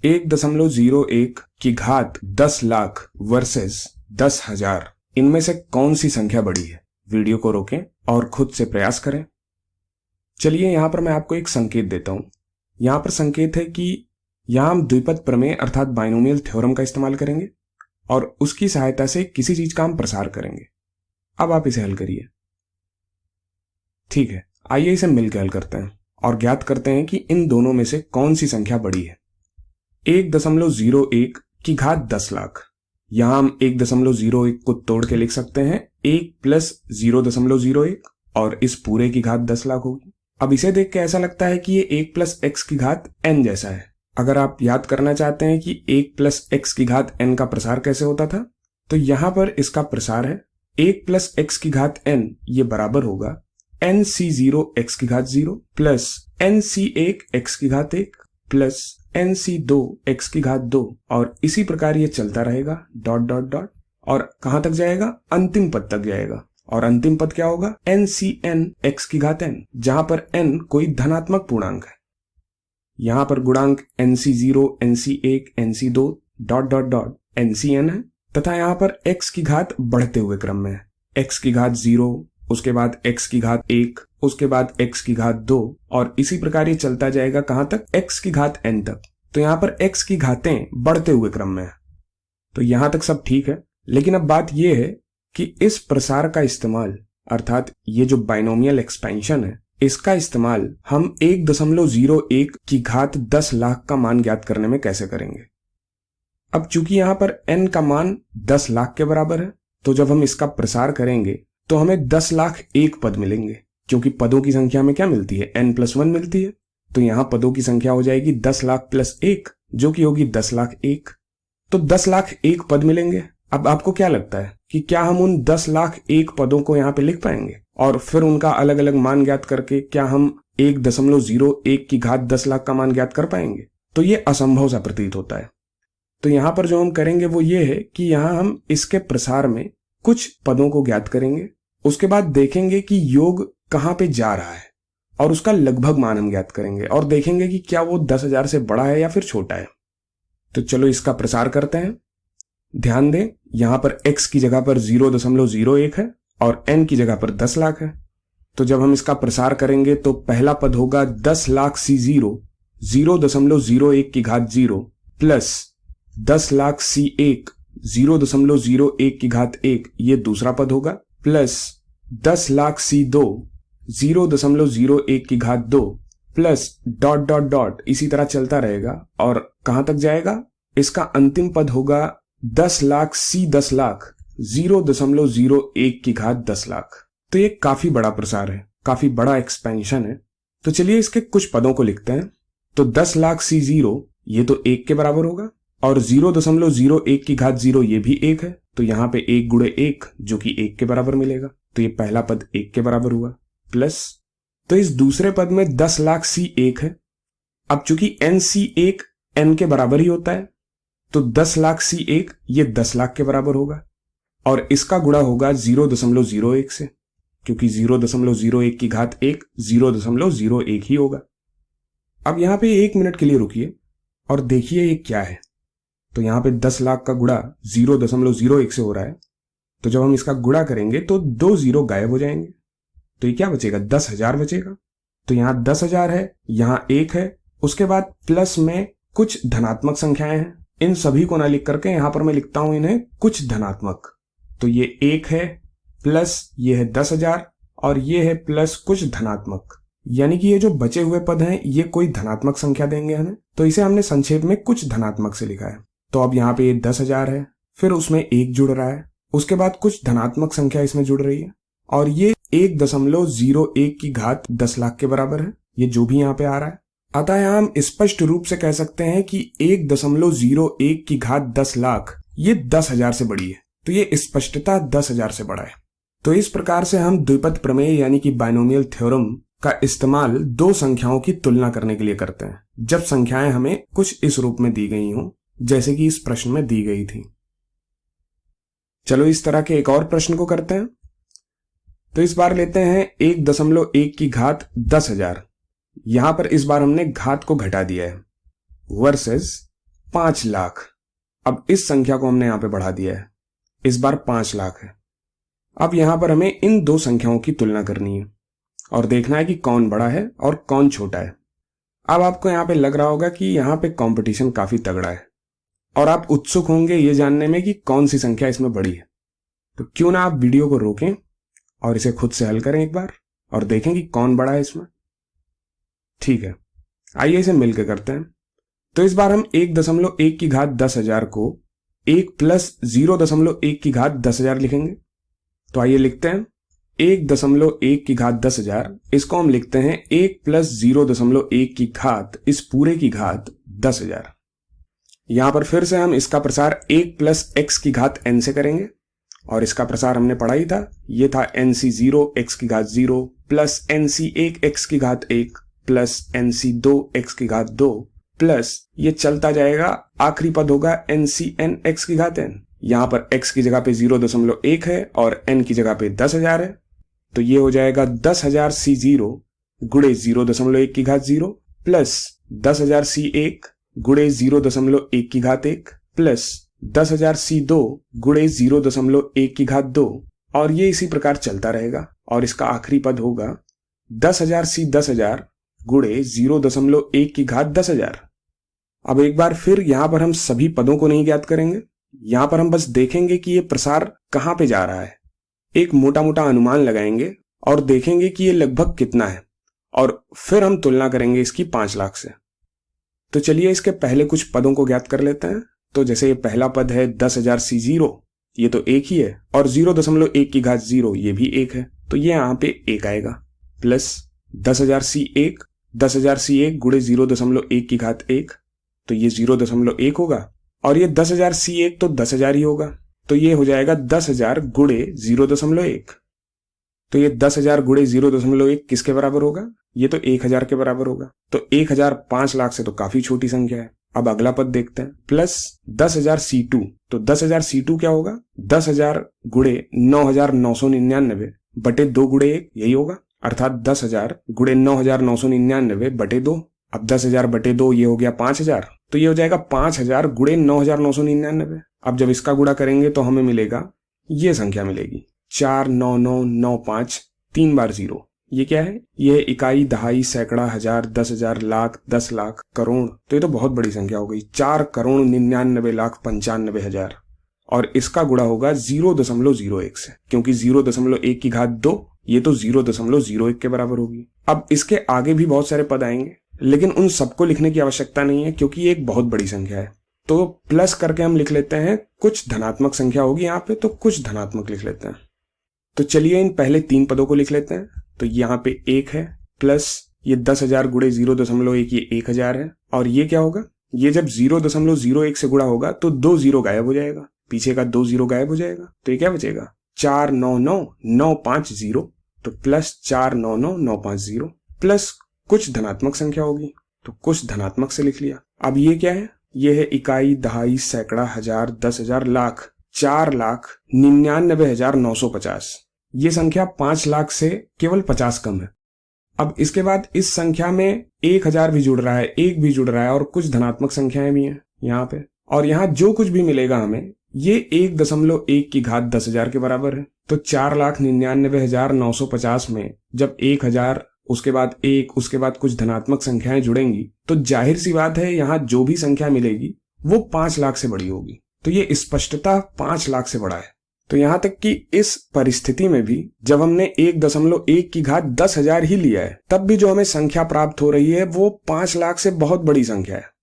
1.01 की घात 10 लाख वर्सेस 10,000, इनमें से कौन सी संख्या बड़ी है? वीडियो को रोकें और खुद से प्रयास करें। चलिए यहां पर मैं आपको एक संकेत देता हूं। यहां पर संकेत है कि यहां हम द्विपद प्रमेय अर्थात बाइनोमियल थ्योरम का इस्तेमाल करेंगे और उसकी सहायता से किसी चीज का हम प्रसार करेंगे। अब आप इसे हल करिए। ठीक है, आइए इसे मिलकर हल करते हैं और ज्ञात करते हैं कि इन दोनों में से कौन सी संख्या बड़ी है। 1.01 की घात 10 लाख। यहां हम 1.01 को तोड़ के लिख सकते हैं 1 प्लस 0.01 और इस पूरे की घात 10 लाख होगी। अब इसे देख के ऐसा लगता है कि ये 1 प्लस एक्स की घात n जैसा है। अगर आप याद करना चाहते हैं कि 1 प्लस एक्स की घात n का प्रसार कैसे होता था, तो यहां पर इसका प्रसार है 1 प्लस एक्स की घात n, ये बराबर होगा nc0 x की घात 0 प्लस nc1 x की घात 1 प्लस nc2 x की घात 2 और इसी प्रकार ये चलता रहेगा डॉट डॉट डॉट और कहां तक जाएगा? अंतिम पद तक जाएगा। और अंतिम पद क्या होगा? ncn x की घात n, जहां पर n कोई धनात्मक पूर्णांक है। यहां पर गुणांक nc0 nc1 nc2 dot dot dot ncn है तथा यहां पर x की घात बढ़ते हुए क्रम में है। x की घात 0, उसके बाद x की घात 1, उसके बाद x की घात 2 और इसी प्रकार ये चलता जाएगा कहां तक? x की घात n तक। तो यहां पर x की घातें बढ़ते हुए क्रम में है। तो यहां तक सब ठीक है, लेकिन अब बात यह है कि इस प्रसार का इस्तेमाल अर्थात ये जो बाइनोमियल एक्सपेंशन है, इसका इस्तेमाल हम 1.01 की घात 10 लाख का मान ज्ञात करने में कैसे करेंगे? अब चूंकि यहां पर n का मान 10 लाख के बराबर है, तो जब हम इसका प्रसार करेंगे तो हमें 10 लाख एक पद मिलेंगे, क्योंकि पदों की संख्या में क्या मिलती है? n+1 मिलती है। तो यहां पदों की संख्या हो जाएगी 10 लाख प्लस 1, जो कि होगी 10 लाख 1। तो 10 लाख एक पद मिलेंगे। अब आपको क्या लगता है कि क्या हम उन 10 लाख एक पदों को यहां पे लिख पाएंगे और फिर उनका अलग अलग मान ज्ञात करके क्या हम 1.01 की घात 10 लाख का मान ज्ञात कर पाएंगे? तो ये असंभव सा प्रतीत होता है। तो यहां पर जो हम करेंगे वो ये है कि यहां हम इसके प्रसार में कुछ पदों को ज्ञात करेंगे, उसके बाद देखेंगे कि योग कहां पे जा रहा है और उसका लगभग मान हम ज्ञात करेंगे और देखेंगे कि क्या वो 10,000 से बड़ा है या फिर छोटा है। तो चलो इसका प्रसार करते हैं। ध्यान दें, यहां पर x की जगह पर 0.01 है और n की जगह पर 10 लाख है। तो जब हम इसका प्रसार करेंगे तो पहला पद होगा 10 लाख c0 0.01 की घात 0 प्लस 10 लाख c1 0.01 की घात 1, ये दूसरा पद होगा, प्लस 10 लाख c2 0.01 की घात 2 प्लस डॉट डॉट डॉट इसी तरह चलता रहेगा और कहां तक जाएगा? इसका अंतिम पद होगा 10 लाख c 10 लाख 0.01 की घात 10 लाख। तो ये काफी बड़ा प्रसार है, काफी बड़ा एक्सपेंशन है। तो चलिए इसके कुछ पदों को लिखते हैं। तो 10 लाख c0 ये तो 1 के बराबर होगा और 0.01 की घात 0 ये भी 1 है, तो यहां पे 1 गुणे 1 जो कि 1 के बराबर मिलेगा। तो ये पहला पद 1 के बराबर हुआ, प्लस तो इस दूसरे पद में 10 लाख c1 है। अब चूंकि nc1 n के बराबर ही होता है, तो 10 लाख c1 ये 10 लाख के बराबर होगा और इसका गुणा होगा 0.01 से, क्योंकि 0.01 की घात 1 0.01 ही होगा। अब यहां पे 1 मिनट के लिए रुकिए और देखिए ये क्या है। तो यहां पे 10 लाख का गुणा 0.01 से हो रहा है, तो जब हम इसका गुणा करेंगे तो 2 0 गायब हो जाएंगे। तो ये क्या बचेगा? 10,000 बचेगा। तो यहां 10,000 है, यहां 1 है, उसके बाद प्लस में कुछ धनात्मक संख्याएं हैं। इन सभी को ना लिख करके यहां पर मैं लिखता हूं इन्हें कुछ धनात्मक। तो ये 1 है, प्लस ये है 10,000 और ये है प्लस कुछ धनात्मक, यानी कि ये जो बचे हुए पद हैं ये कोई धनात्मक संख्या देंगे हमें। तो इसे हमने संक्षेप में कुछ धनात्मक से लिखा है। तो अब यहाँ पे ये 10,000 है, फिर उसमें 1 जुड़ रहा है, उसके बाद कुछ धनात्मक संख्या इसमें जुड़ रही है और ये 1.01 की घात 10 लाख के बराबर है, ये जो भी यहाँ पे आ रहा है। अतः यहाँ हम स्पष्ट रूप से कह सकते हैं कि 1.01 की घात 10 लाख ये 10,000 से बड़ी है। तो ये स्पष्टता 10,000 से बड़ा है। तो इस प्रकार से हम द्विपद प्रमेय यानी कि बाइनोमियल थ्योरम का इस्तेमाल दो संख्याओं की तुलना करने के लिए करते हैं, जब संख्याएं हमें कुछ इस रूप में दी गई हों जैसे कि इस प्रश्न में दी गई थी। चलो इस तरह के एक और प्रश्न को करते हैं। तो इस बार लेते हैं 1.1 की घात 10,000। यहां पर इस बार हमने घात को घटा दिया है, वर्सेस 5 लाख। अब इस संख्या को हमने यहां पे बढ़ा दिया है, इस बार 5 लाख है। अब यहां पर हमें इन दो संख्याओं की तुलना करनी है और देखना है कि कौन बड़ा है और कौन छोटा है। अब आपको यहां पे लग रहा होगा कि यहां पे कंपटीशन काफी तगड़ा है और आप उत्सुक होंगे ये जानने में कि कौन सी संख्या इसमें बड़ी है। तो क्यों ना आप वीडियो को रोकें और इसे खुद से हल करें एक बार और देखें कि कौन बड़ा है इसमें। ठीक है, आइए इसे मिलकर करते हैं। तो इस बार हम 1.1 की घात 10,000 को 1 प्लस 0.1 की घात 10,000 लिखेंगे। तो आइए लिखते हैं 1.1 की घात 10,000, इसको हम लिखते हैं 1 प्लस 0.1 की घात इस पूरे की घात 10,000। यहां पर फिर से हम इसका प्रसार 1 प्लस x की घात n से करेंगे और इसका प्रसार हमने पढ़ा ही था, ये था nc0 x की घात 0 प्लस nc1 x की घात 1 प्लस nc2 x की घात 2 प्लस ये चलता जाएगा, आखिरी पद होगा ncn x की घात n। यहां पर x की जगह पे 0.1 है और n की जगह पे 10,000 है, तो ये हो जाएगा 10,000 c0 गुणे 0.1 की घात 0 प्लस 10,000 c1 गुणे 0.1 की घात 1 प्लस 10,000 c2 गुणे 0.1 की घात 2 और ये इसी प्रकार चलता रहेगा और इसका आखिरी पद होगा 10,000 c 10,000 गुणे 0.1 की घात 10,000। अब एक बार फिर यहां पर हम सभी पदों को नहीं ज्ञात करेंगे, यहां पर हम बस देखेंगे कि ये प्रसार कहां पे जा रहा है, एक मोटा मोटा अनुमान लगाएंगे और देखेंगे कि ये लगभग कितना है और फिर हम तुलना करेंगे इसकी 5 लाख से। तो चलिए इसके पहले कुछ पदों को ज्ञात कर लेते हैं। तो जैसे ये पहला पद है 10,000 c0, ये तो एक ही है और 0.1 की घात 0 ये भी एक है, तो ये यहां पे एक आएगा प्लस 10,000 c1 10,000 c1 गुणे 0.1 की घात 1, तो ये 0.1 होगा और ये 10,000 c1 तो 10,000 ही होगा, तो ये हो जाएगा 10,000 गुणे 0.1। तो ये 10,000 गुणे 0.1 किसके बराबर होगा, ये तो 1,000 के बराबर होगा। तो 1,000 5 लाख से तो काफी छोटी संख्या है। अब अगला पद देखते हैं, प्लस 10,000 c2, तो 10,000 c2 क्या होगा, 10,000 गुणे 9,999 बटे 2 गुणे 1 यही होगा, अर्थात 10,000 गुणे 9,999 बटे 2। अब 10,000 बटे 2 ये हो गया 5,000, तो ये हो जाएगा 5,000 गुणे 9,999। अब जब इसका गुणा करेंगे तो हमें मिलेगा, ये संख्या मिलेगी 49995 3 बार 0। ये क्या है, ये इकाई, दहाई, सैकड़ा, हजार, 10,000, लाख, 10 लाख, करोड़। तो ये तो बहुत बड़ी संख्या हो गई, 4,99,95,000। और इसका गुणा होगा 0.01 से, क्योंकि 0.1 की घात 2 ये तो 0.01 के बराबर होगी। अब इसके आगे भी बहुत सारे पद आएंगे, लेकिन उन सबको लिखने की आवश्यकता नहीं है क्योंकि ये एक बहुत बड़ी संख्या है। तो प्लस करके हम लिख लेते हैं, कुछ धनात्मक संख्या होगी यहाँ पे तो कुछ धनात्मक लिख लेते हैं। तो चलिए इन पहले 3 पदों को लिख लेते हैं। तो यहाँ पे 1 है प्लस ये 10,000 गुणे 0.1 ये 1,000 है और ये क्या होगा, ये जब 0.01 से गुणा होगा तो 2 0 गायब हो जाएगा, पीछे का 2 0 गायब हो जाएगा, तो ये क्या बचेगा 499,950। तो प्लस 499,950 प्लस कुछ धनात्मक संख्या होगी तो कुछ धनात्मक से लिख लिया। अब ये क्या है, ये है इकाई, दहाई, सैकड़ा, हजार, 10,000, लाख, 4,99,950। ये संख्या 5 लाख से केवल 50 कम है। अब इसके बाद इस संख्या में 1,000 भी जुड़ रहा है, 1 भी जुड़ रहा है और कुछ धनात्मक संख्याएं भी हैं यहाँ पे, और यहाँ जो कुछ भी मिलेगा हमें ये 1.1 की घात 10,000 के बराबर है। तो 4,99,950 में जब 1,000 उसके बाद 1 उसके बाद कुछ धनात्मक संख्याएं जुड़ेंगी तो जाहिर सी बात है यहाँ जो भी संख्या मिलेगी वो 5 लाख से बड़ी होगी। तो ये स्पष्टता 5 लाख से बड़ा है। तो यहां तक कि इस परिस्थिति में भी जब हमने 1.1 की घात 10,000 ही लिया है तब भी जो हमें संख्या प्राप्त हो रही है वो 5 लाख से बहुत बड़ी संख्या है।